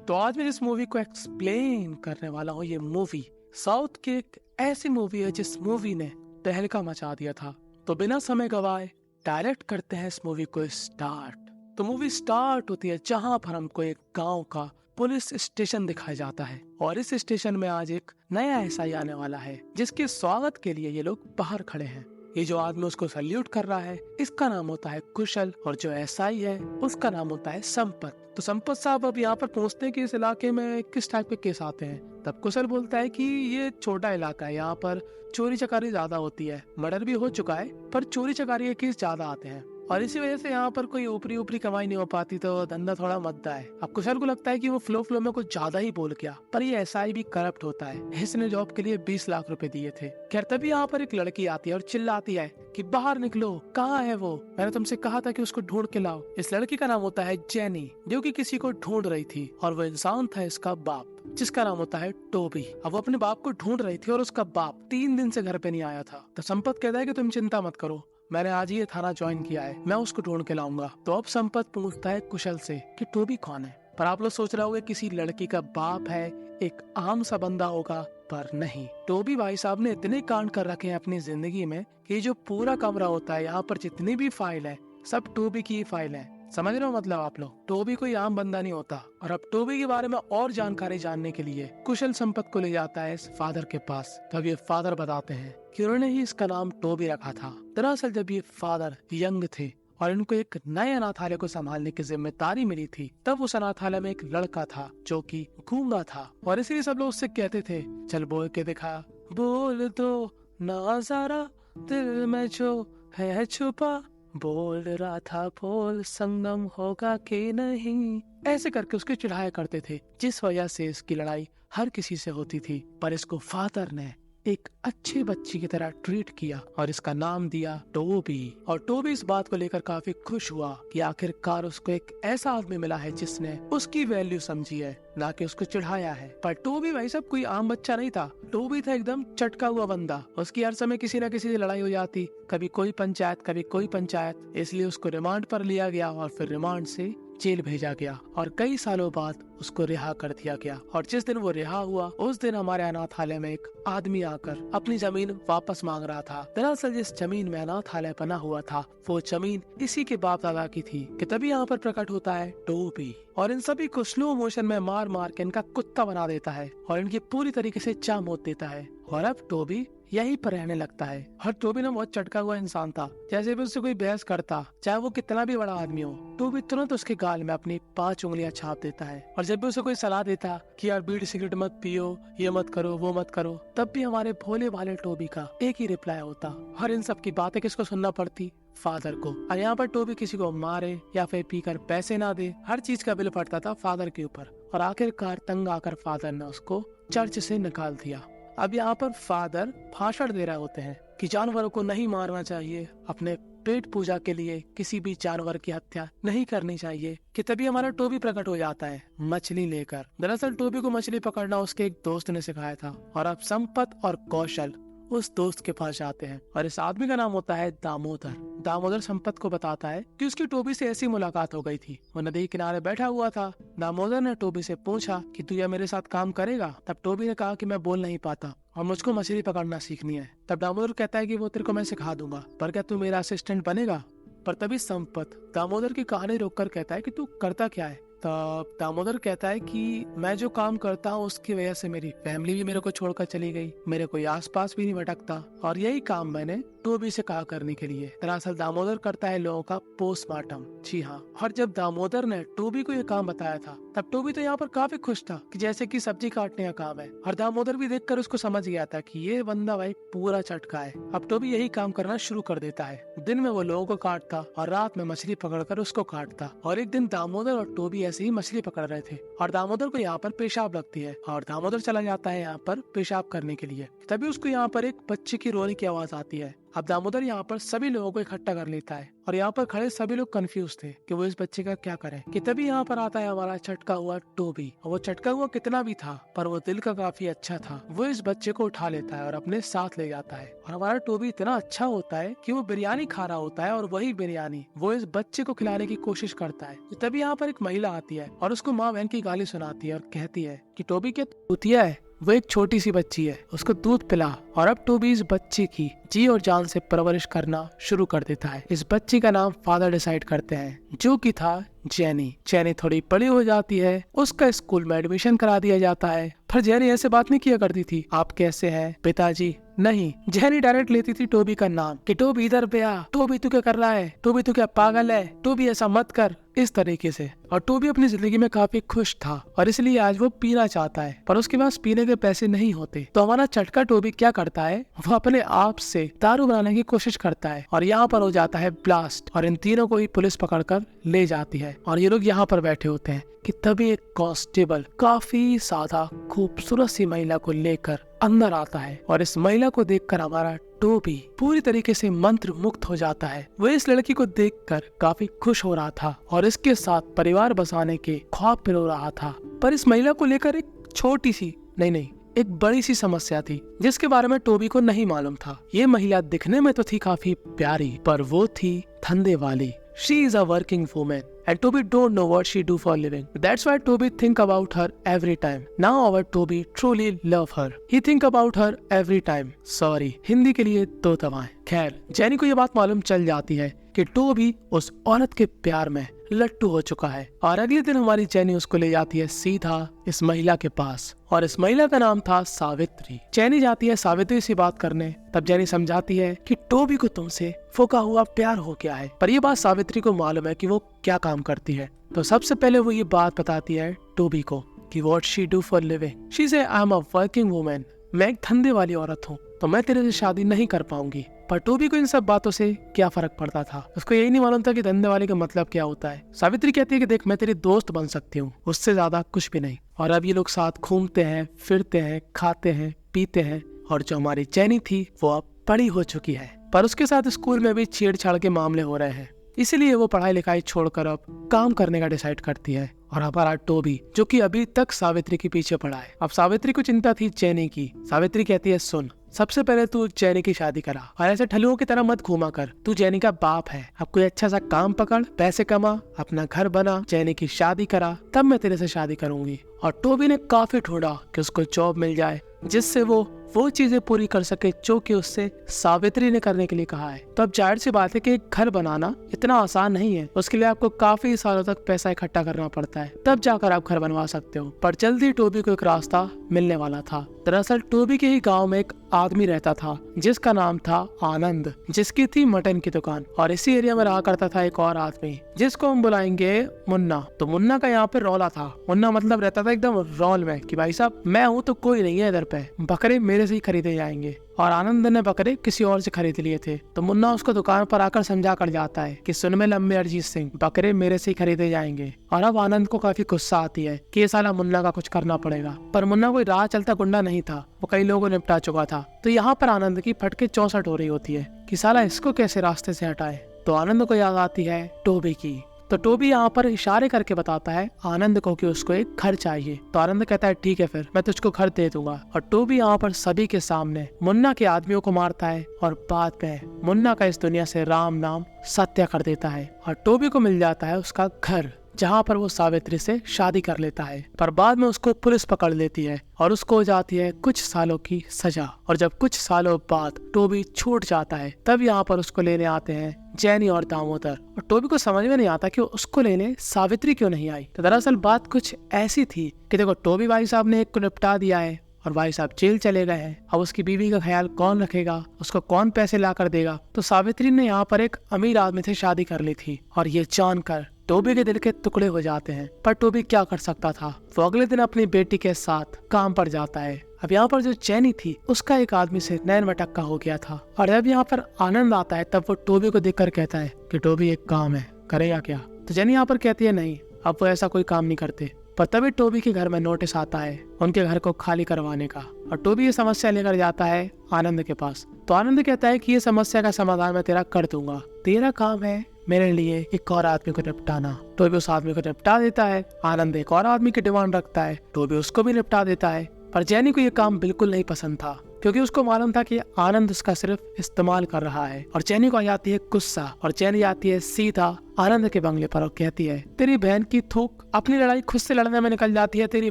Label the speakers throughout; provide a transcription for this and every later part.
Speaker 1: तो आज मैं जिस मूवी को एक्सप्लेन करने वाला हूँ, ये मूवी साउथ की एक ऐसी मूवी है जिस मूवी ने तहलका मचा दिया था। तो बिना समय गवाए डायरेक्ट करते हैं इस मूवी को स्टार्ट। तो मूवी स्टार्ट होती है जहाँ पर हमको एक गांव का पुलिस स्टेशन दिखाया जाता है और इस स्टेशन में आज एक नया एसआई आने वाला है जिसके स्वागत के लिए ये लोग बाहर खड़े हैं। ये जो आदमी उसको सल्यूट कर रहा है इसका नाम होता है कुशल और जो एसआई है उसका नाम होता है संपत। तो संपत साहब अब यहाँ पर पहुँचते हैं कि इस इलाके में किस टाइप के केस आते हैं। तब कुशल बोलता है कि ये छोटा इलाका है, यहाँ पर चोरी चकारी ज्यादा होती है, मर्डर भी हो चुका है पर चोरी चकारी के केस ज्यादा आते हैं और इसी वजह से यहाँ पर कोई ऊपरी कमाई नहीं हो पाती, तो धंधा थोड़ा मद्दा है। अब कुशल को लगता है कि वो फ्लो में कुछ ज्यादा ही बोल गया, पर ये एसआई भी करप्ट होता है। इसने जॉब के लिए 20 लाख रुपए दिए थे। खैर तभी यहाँ पर एक लड़की आती है और चिल्लाती है कि बाहर निकलो, कहाँ है वो, मैंने तुमसे कहा था कि उसको ढूंढ के लाओ। इस लड़की का नाम होता है जेनी, जो कि किसी को ढूंढ रही थी और वो इंसान था इसका बाप जिसका नाम होता है टोबी। अब वो अपने बाप को ढूंढ रही थी और उसका बाप 3 दिन से घर पे नहीं आया था। तो संपत कहता है कि तुम चिंता मत करो, मैंने आज ही ये थाना ज्वाइन किया है, मैं उसको ढूंढ के लाऊंगा। तो अब संपत पूछता है कुशल से कि टोबी कौन है। पर आप लोग सोच रहे होंगे किसी लड़की का बाप है, एक आम सा बंदा होगा, पर नहीं। टोबी भाई साहब ने इतने कांड कर रखे हैं अपनी जिंदगी में कि जो पूरा कमरा होता है, यहाँ पर जितनी भी फाइल है सब टोबी की फाइल है। समझ रहे हो मतलब आप लोग, टोबी कोई आम बंदा नहीं होता। और अब टोबी के बारे में और जानकारी जानने के लिए कुशल संपत को ले जाता है इस फादर के पास। तब ये फादर बताते हैं कि उन्होंने ही इसका नाम टोबी रखा था। दरअसल जब ये फादर यंग थे और इनको एक नए अनाथालय को संभालने की जिम्मेदारी मिली थी, तब उस अनाथालय में एक लड़का था जो कि गूंगा था और इसीलिए सब लोग उससे कहते थे चल बोल के दिखा, बोल दो ना जरा दिल में जो है छुपा, बोल रहा था बोल संगम होगा कि नहीं। ऐसे करके उसके चिढ़ाया करते थे, जिस वजह से इसकी लड़ाई हर किसी से होती थी। पर इसको फादर ने एक अच्छी बच्ची की तरह ट्रीट किया और इसका नाम दिया टोबी। और टोबी इस बात को लेकर काफी खुश हुआ कि आखिरकार उसको एक ऐसा आदमी मिला है जिसने उसकी वैल्यू समझी है, ना कि उसको चिढ़ाया है। पर टोबी भाई साहब कोई आम बच्चा नहीं था, टोबी था एकदम चटका हुआ बंदा। उसकी हर समय किसी न किसी से लड़ाई हो जाती, कभी कोई पंचायत कभी कोई पंचायत। इसलिए उसको रिमांड पर लिया गया और फिर रिमांड से जेल भेजा गया और कई सालों बाद उसको रिहा कर दिया गया। और जिस दिन वो रिहा हुआ उस दिन हमारे अनाथालय में एक आदमी आकर अपनी जमीन वापस मांग रहा था। दरअसल जिस जमीन में अनाथालय बना हुआ था वो जमीन इसी के बाप दादा की थी। कि तभी यहाँ पर प्रकट होता है टोबी और इन सभी को स्लो मोशन में मार मार के इनका कुत्ता बना देता है और इनकी पूरी तरीके से चाम होत देता है। और अब टोबी यहीं पर रहने लगता है। और टोबी ना बहुत चटका हुआ इंसान था, जैसे भी उससे कोई बहस करता चाहे वो कितना भी बड़ा आदमी हो, टोबी तुरंत उसके गाल में अपनी 5 उंगलियां छाप देता है। और जब भी उसे कोई सलाह देता कि यार बीड़ी सिगरेट मत पियो, ये मत करो वो मत करो, तब भी हमारे भोले भाले टोबी का एक ही रिप्लाई होता। और इन सब की बातें किसको सुनना पड़ती? फादर को। और यहाँ पर टोबी किसी को मारे या फिर पीकर पैसे ना दे, हर चीज का बिल पड़ता था फादर के ऊपर। और आखिरकार तंग आकर फादर ने उसको चर्च से निकाल दिया। अब यहाँ पर फादर भाषण दे रहे होते हैं कि जानवरों को नहीं मारना चाहिए, अपने पेट पूजा के लिए किसी भी जानवर की हत्या नहीं करनी चाहिए। कि तभी हमारा टोबी प्रकट हो जाता है मछली लेकर। दरअसल टोबी को मछली पकड़ना उसके एक दोस्त ने सिखाया था और अब संपत और कौशल उस दोस्त के पास जाते हैं और इस आदमी का नाम होता है दामोदर। दामोदर संपत को बताता है कि उसकी टोबी से ऐसी मुलाकात हो गई थी। वो नदी किनारे बैठा हुआ था। दामोदर ने टोबी से पूछा कि तू यह मेरे साथ काम करेगा? तब टोबी ने कहा कि मैं बोल नहीं पाता और मुझको मछली पकड़ना सीखनी है। तब दामोदर कहता है कि वो तेरे को मैं सिखा दूंगा, पर क्या तू मेरा असिस्टेंट बनेगा? पर तभी संपत दामोदर की कहानी रोककर कहता है कि तू करता क्या है? तब दामोदर कहता है कि मैं जो काम करता हूँ उसकी वजह से मेरी फैमिली भी मेरे को छोड़कर चली गई, मेरे कोई आसपास भी नहीं भटकता और यही काम मैंने टोबी से कहा करने के लिए। दरअसल दामोदर करता है लोगों का पोस्टमार्टम। जी हाँ। और जब दामोदर ने टोबी को ये काम बताया था तब टोबी तो यहाँ पर काफी खुश था कि जैसे कि सब्जी काटने का काम है। और दामोदर भी देखकर उसको समझ गया था कि ये बंदा भाई पूरा चटका है। अब टोबी यही काम करना शुरू कर देता है। दिन में वो लोगों को काटता और रात में मछली पकड़कर उसको काटता। और एक दिन दामोदर और टोबी ऐसे ही मछली पकड़ रहे थे और दामोदर को यहाँ पर पेशाब लगती है और दामोदर चला जाता है यहाँ पर पेशाब करने के लिए। तभी उसको यहाँ पर एक बच्चे की रोने की आवाज आती है। अब दामोदर यहाँ पर सभी लोगों को इकट्ठा कर लेता है और यहाँ पर खड़े सभी लोग कंफ्यूज थे कि वो इस बच्चे का क्या करें। कि तभी यहाँ पर आता है हमारा चटका हुआ टोबी। और वो चटका हुआ कितना भी था पर वो दिल का काफी अच्छा था। वो इस बच्चे को उठा लेता है और अपने साथ ले जाता है। और हमारा टोबी इतना अच्छा होता है कि वो बिरयानी खा रहा होता है और वही बिरयानी वो इस बच्चे को खिलाने की कोशिश करता है। तो तभी यहाँ पर एक महिला आती है और उसको माँ बहन की गाली सुनाती है और कहती है कि टोबी क्या चूतिया है, वो एक छोटी सी बच्ची है, उसको दूध पिला। और अब टोबी इस बच्चे की जी और जान से परवरिश करना शुरू कर देता है। इस बच्ची का नाम फादर डिसाइड करते हैं जो कि था जेनी। जेनी थोड़ी बड़ी हो जाती है, उसका स्कूल में एडमिशन करा दिया जाता है। पर जेनी ऐसे बात नहीं किया करती थी, आप कैसे हैं पिताजी, नहीं। जेनी डायरेक्ट लेती थी टोबी का नाम कि टोबी इधर पे आ, टोबी तू क्या कर रहा है, टोबी तू क्या पागल है, टोबी ऐसा मत कर, इस तरीके से। और टोबी अपनी जिंदगी में काफी खुश था और इसलिए आज वो पीना चाहता है पर उसके पास पीने के पैसे नहीं होते। तो हमारा चटका टोबी क्या करता है, वो अपने आप से दारू बनाने की कोशिश करता है और यहाँ पर हो जाता है ब्लास्ट और इन तीनों को ही पुलिस पकड़कर ले जाती है। और ये लोग यहाँ पर बैठे होते हैं कि तभी एक कांस्टेबल काफी सादा खूबसूरत सी महिला को लेकर अंदर आता है और इस महिला को देखकर हमारा टोबी पूरी तरीके से मंत्र मुक्त हो जाता है। वो इस लड़की को देखकर काफी खुश हो रहा था और इसके साथ परिवार बसाने के ख्वाब पिरो रहा था। पर इस महिला को लेकर एक छोटी सी नहीं एक बड़ी सी समस्या थी जिसके बारे में टोबी को नहीं मालूम था। ये महिला दिखने में तो थी काफी प्यारी पर वो थी धंधे वाली। She is a working woman and Toby don't know what she do for a living. That's why Toby think about her every time. Now our Toby truly love her. He think about her every time. Sorry, Hindi के लिए दो दवाएं। खैर jenny को ये बात मालूम चल जाती है कि टोबी उस औरत के प्यार में लट्टू हो चुका है और अगले दिन हमारी जेनी उसको ले जाती है सीधा इस महिला के पास और इस महिला का नाम था सावित्री। जेनी जाती है सावित्री से बात करने। तब जेनी समझाती है कि टोबी को तुमसे फूका हुआ प्यार हो गया है। पर ये बात सावित्री को मालूम है कि वो क्या काम करती है। तो सबसे पहले वो ये बात बताती है टोबी को कि what she do for living. She say I am a working woman, मैं एक धंधे वाली औरत हूँ तो मैं तेरे से शादी नहीं कर पाऊंगी। पर टोबी को इन सब बातों से क्या फर्क पड़ता था, उसको यही नहीं मालूम था कि धंधे वाले का मतलब क्या होता है। सावित्री कहती है कि देख मैं तेरी दोस्त बन सकती हूँ, उससे ज्यादा कुछ भी नहीं। और अब ये लोग साथ घूमते हैं, फिरते हैं, खाते हैं, पीते हैं। और जो हमारी जेनी थी वो अब बड़ी हो चुकी है पर उसके साथ स्कूल में भी छेड़छाड़ के मामले हो रहे हैं, इसीलिए वो पढ़ाई लिखाई छोड़कर अब काम करने का डिसाइड करती है। और हमारा टोबी जो कि अभी तक सावित्री के पीछे पड़ा है, अब सावित्री को चिंता थी जेनी की। सावित्री कहती है सुन, सबसे पहले तू जेनी की शादी करा और ऐसे ठलुओं की तरह मत घूमा कर, तू जेनी का बाप है। अब कोई अच्छा सा काम पकड़, पैसे कमा, अपना घर बना, जेनी की शादी करा, तब मैं तेरे से शादी करूंगी। और टोबी ने काफी ढूंढा कि उसको जॉब मिल जाए जिससे वो चीजें पूरी कर सके जो कि उससे सावित्री ने करने के लिए कहा है। तो अब जाहिर सी बात है कि एक घर बनाना इतना आसान नहीं है, उसके लिए आपको काफी सालों तक पैसा इकट्ठा करना पड़ता है, तब जाकर आप घर बनवा सकते हो। पर जल्दी टोबी को एक रास्ता मिलने वाला था। दरअसल टोबी के ही गांव में एक आदमी रहता था जिसका नाम था आनंद, जिसकी थी मटन की दुकान। और इसी एरिया में रहा करता था एक और आदमी जिसको हम बुलाएंगे मुन्ना। तो मुन्ना का यहाँ पे रौला था। मुन्ना मतलब रहता था एकदम रौल में कि भाई साहब मैं हूँ तो कोई नहीं है इधर पे, बकरे मेरे से ही खरीदे जाएंगे। और आनंद ने बकरे किसी और से खरीद लिए थे। तो मुन्ना उसको दुकान पर आकर समझा कर जाता है कि सुन में लम्बे अरिजीत सिंह, बकरे मेरे से ही खरीदे जाएंगे। और अब आनंद को काफी गुस्सा आती है कि ये साला मुन्ना का कुछ करना पड़ेगा। पर मुन्ना कोई राह चलता गुंडा नहीं था, वो कई लोगों ने निपटा चुका था। तो यहाँ पर आनंद की फटके 64 हो रही होती है कि साला इसको कैसे रास्ते से हटाए। तो आनंद को याद आती है टोबी की। तो टोबी यहाँ पर इशारे करके बताता है आनंद को कि उसको एक घर चाहिए। तो आनंद कहता है ठीक है फिर मैं तुझको घर दे दूंगा। और टोबी यहाँ पर सभी के सामने मुन्ना के आदमियों को मारता है और बाद में मुन्ना का इस दुनिया से राम नाम सत्य कर देता है। और टोबी को मिल जाता है उसका घर जहाँ पर वो सावित्री से शादी कर लेता है। पर बाद में उसको पुलिस पकड़ लेती है और उसको हो जाती है कुछ सालों की सजा। और जब कुछ सालों बाद टोबी छूट जाता है तब यहाँ पर उसको लेने आते हैं जेनी और दामोदर। और टोबी को समझ में नहीं आता कि उसको लेने सावित्री क्यों नहीं आई। तो दरअसल बात कुछ ऐसी थी कि देखो टोबी भाई साहब ने एक को निपटा दिया है और भाई साहब जेल चले गए हैं। अब उसकी बीवी का ख्याल कौन रखेगा, उसको कौन पैसे ला कर देगा। तो सावित्री ने यहाँ पर एक अमीर आदमी से शादी कर ली थी। और ये जानकर टोबी के दिल के टुकड़े हो जाते हैं। पर टोबी क्या कर सकता था, वो अगले दिन अपनी बेटी के साथ काम पर जाता है। अब यहाँ पर जो जेनी थी उसका एक आदमी से नैन मटक्का हो गया था। और जब यहाँ पर आनंद आता है तब वो टोबी को देखकर कहता है कि टोबी एक काम है, करेगा क्या। तो जेनी यहाँ पर कहती है नहीं, अब वो ऐसा कोई काम नहीं करते। पर तभी टोबी के घर में नोटिस आता है उनके घर को खाली करवाने का, और टोबी ये समस्या लेकर जाता है आनंद के पास। तो आनंद कहता है कि ये समस्या का समाधान मैं तेरा कर दूंगा, तेरा काम है मेरे लिए एक और आदमी को निपटाना। टोबी उस आदमी को निपटा देता है। आनंद एक और आदमी की डिमांड रखता है, टोबी उसको भी निपटा देता है। पर जेनी को ये काम बिल्कुल नहीं पसंद था, क्योंकि उसको मालूम था कि आनंद उसका सिर्फ इस्तेमाल कर रहा है। और जेनी को आ जाती है गुस्सा, और जेनी आती है सीधा आनंद के बंगले पर और कहती है, तेरी बहन की थूक अपनी लड़ाई खुद से लड़ने में निकल जाती है, तेरी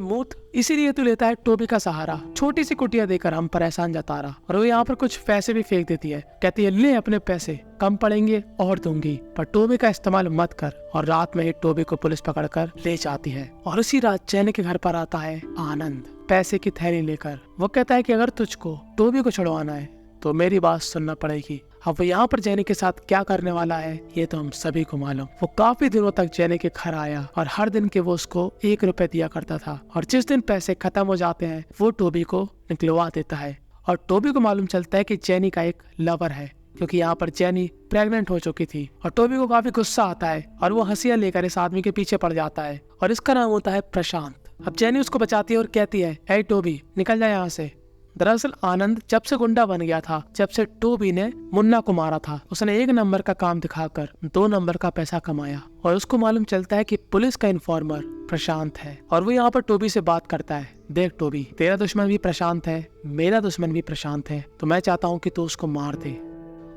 Speaker 1: मूत इसीलिए तू लेता है टोबी का सहारा, छोटी सी कुटिया देकर हम पर एहसान जता रहा। और वो यहाँ पर कुछ पैसे भी फेंक देती है, कहती है ले अपने पैसे, कम पड़ेंगे और दूंगी, पर टोबी का इस्तेमाल मत कर। और रात में ही टोबी को पुलिस पकड़कर ले जाती है। और उसी रात जेनी के घर पर आता है आनंद पैसे की थैली लेकर। वो कहता है कि अगर तुझको टोबी को छुड़वाना है तो मेरी बात सुनना पड़ेगी। अब वो यहाँ पर जेनी के साथ क्या करने वाला है ये तो हम सभी को मालूम। वो काफी दिनों तक जेनी के घर आया और हर दिन के वो उसको 1 रुपए दिया करता था, और जिस दिन पैसे खत्म हो जाते हैं वो टोबी को निकलवा देता है। और टोबी को मालूम चलता है कि जेनी का एक लवर है, क्योंकि यहाँ पर जेनी प्रेग्नेंट हो चुकी थी। और टोबी को काफी गुस्सा आता है और वो हंसिया लेकर इस आदमी के पीछे पड़ जाता है, और इसका नाम होता है प्रशांत। अब जेनी उसको बचाती है और कहती है, ए टोबी निकल जाए यहाँ से। दरअसल आनंद जब से गुंडा बन गया था, जब से टोबी ने मुन्ना को मारा था, उसने 1 नंबर का काम दिखाकर 2 नंबर का पैसा कमाया। और उसको मालूम चलता है कि पुलिस का इन्फॉर्मर प्रशांत है। और वो यहाँ पर टोबी से बात करता है, देख टोबी तेरा दुश्मन भी प्रशांत है, मेरा दुश्मन भी प्रशांत है, तो मैं चाहता हूँ कि तू उसको मार दे।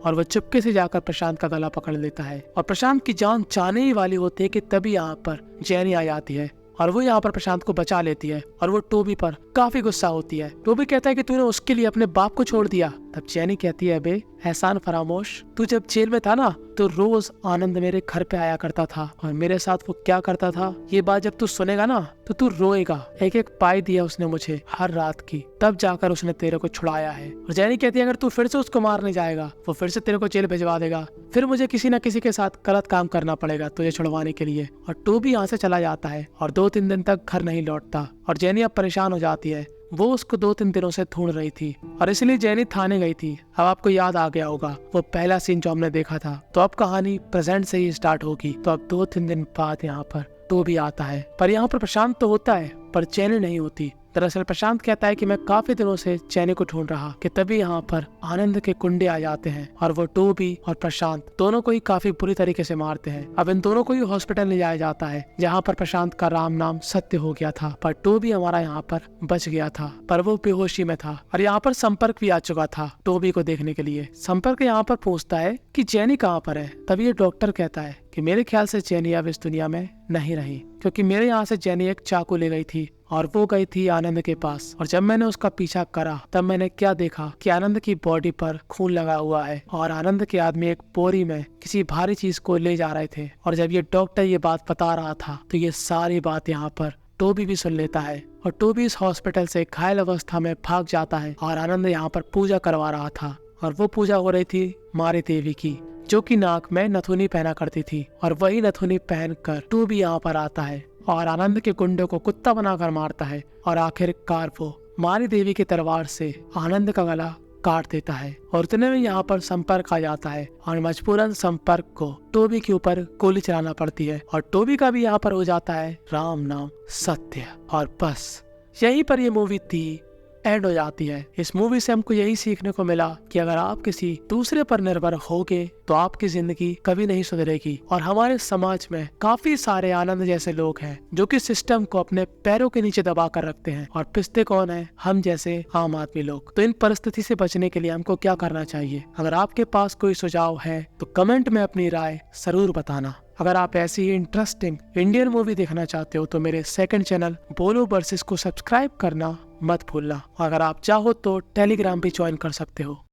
Speaker 1: और वह चुपके से जाकर प्रशांत का गला पकड़ लेता है। और प्रशांत की जान जाने ही वाली होती है कि तभी यहाँ पर जेनी आ जाती है, और वो यहाँ पर प्रशांत को बचा लेती है। और वो टोबी पर काफी गुस्सा होती है। टोबी कहता है कि तूने उसके लिए अपने बाप को छोड़ दिया। तब जेनी कहती है, अबे एहसान फरामोश, तू जब जेल में था ना तो रोज आनंद मेरे घर पे आया करता था और मेरे साथ वो क्या करता था ये बात जब तू सुनेगा ना तो तू रोएगा। 1-1 पाई दिया उसने मुझे हर रात की, तब जाकर उसने तेरे को छुड़ाया है। और जेनी कहती है, अगर तू फिर से उसको मारने जाएगा वो फिर से तेरे को जेल भिजवा देगा, फिर मुझे किसी न किसी के साथ गलत काम करना पड़ेगा तुझे छुड़वाने के लिए। और टोबी यहाँ से चला जाता है और 2-3 दिन तक घर नहीं लौटता। और जेनी अब परेशान हो जाती है, वो उसको 2-3 दिनों से ढूंढ रही थी और इसलिए जेनी थाने गई थी। अब आपको याद आ गया होगा वो पहला सीन जो हमने देखा था। तो अब कहानी प्रेजेंट से ही स्टार्ट होगी। तो अब 2-3 दिन बाद यहाँ पर टोबी आता है, पर यहाँ पर प्रशांत तो होता है पर जेनी नहीं होती। दरअसल प्रशांत कहता है कि मैं काफी दिनों से जेनी को ढूंढ रहा, कि तभी यहाँ पर आनंद के गुंडे आ जाते हैं और वो टोबी और प्रशांत दोनों को ही काफी बुरी तरीके से मारते हैं। अब इन दोनों को ही हॉस्पिटल ले जाया जाता है, जहाँ पर प्रशांत का राम नाम सत्य हो गया था, पर टोबी हमारा यहाँ पर बच गया था, पर वो बेहोशी में था। और यहाँ पर संपर्क भी आ चुका था टोबी को देखने के लिए। संपर्क यहाँ पर पूछता है कि जेनी कहाँ पर है। तभी ये डॉक्टर कहता है कि मेरे ख्याल से जेनी अब इस दुनिया में नहीं रही, क्योंकि मेरे यहाँ से जेनी एक चाकू ले गई थी और वो गई थी आनंद के पास। और जब मैंने उसका पीछा करा तब मैंने क्या देखा कि आनंद की बॉडी पर खून लगा हुआ है और आनंद के आदमी एक बोरी में किसी भारी चीज को ले जा रहे थे। और जब ये डॉक्टर ये बात बता रहा था तो ये सारी बात यहाँ पर टोबी भी सुन लेता है। और टोबी इस हॉस्पिटल से घायल अवस्था में भाग जाता है और आनंद यहाँ पर पूजा करवा रहा था। और वो पूजा हो रही थी मारी देवी की, जो कि नाक में नथुनी पहना करती थी। और वही नथुनी पहनकर टोबी यहाँ पर आता है और आनंद के गुंडे को कुत्ता बनाकर मारता है। और आखिरकार वो मारी देवी की तलवार से आनंद का गला काट देता है। और उतने में यहाँ पर संपर्क आ जाता है और मजबूरन संपर्क को टोबी के ऊपर गोली चलाना पड़ती है। और टोबी का भी यहाँ पर हो जाता है राम नाम सत्य। और बस यहीं पर ये मूवी थी एंड हो जाती है। इस मूवी से हमको यही सीखने को मिला कि अगर आप किसी दूसरे पर निर्भर होगे तो आपकी जिंदगी कभी नहीं सुधरेगी। और हमारे समाज में काफी सारे आनंद जैसे लोग हैं जो कि सिस्टम को अपने पैरों के नीचे दबा कर रखते हैं, और पिसते कौन है? हम जैसे आम आदमी लोग। तो इन परिस्थिति से बचने के लिए हमको क्या करना चाहिए? अगर आपके पास कोई सुझाव है तो कमेंट में अपनी राय जरूर बताना। अगर आप ऐसी ही इंटरेस्टिंग इंडियन मूवी देखना चाहते हो तो मेरे सेकंड चैनल बोलो वर्सेस को सब्सक्राइब करना मत भूलना। अगर आप चाहो तो टेलीग्राम भी ज्वाइन कर सकते हो।